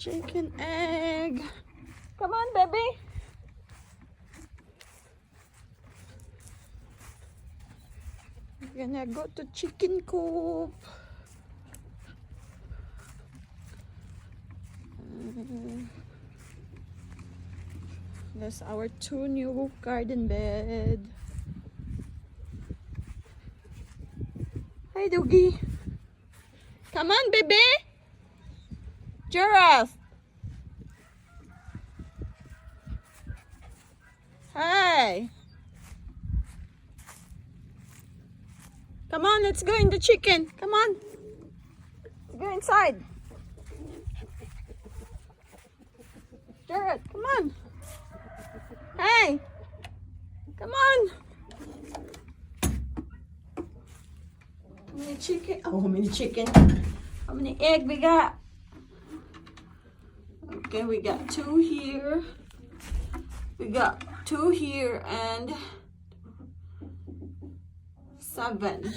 Chicken egg. Come on, baby. We're gonna go to chicken coop. That's our 2 new garden bed. Hi, doggy. Come on, baby. Giraffe. Hi. Come on, let's go in the chicken. Come on. Let's go inside. Jared, come on. Hey. Come on. How many chicken? Oh, how many chicken? How many egg we got? Okay, we got 2 here. We got 2 here and 7.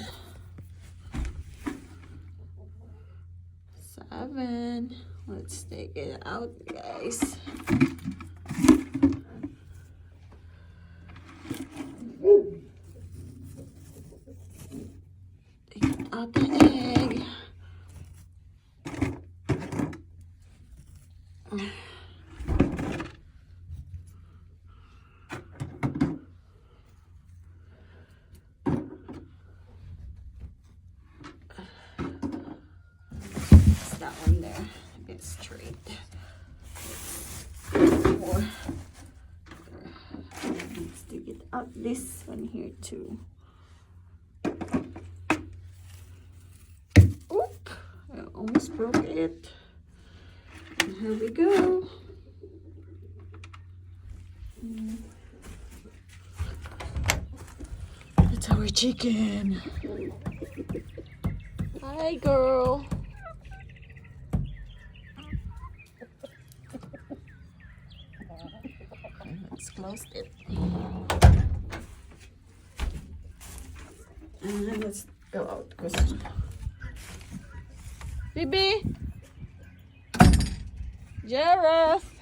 7. Let's take it out, guys. Take out the egg. That one there, get straight. More. Let's dig it out. This one here too. Oop! I almost broke it. And here we go. That's our chicken. Hi, girl. Let's close it. And let's go out, Chris. Bibi! Giraffe!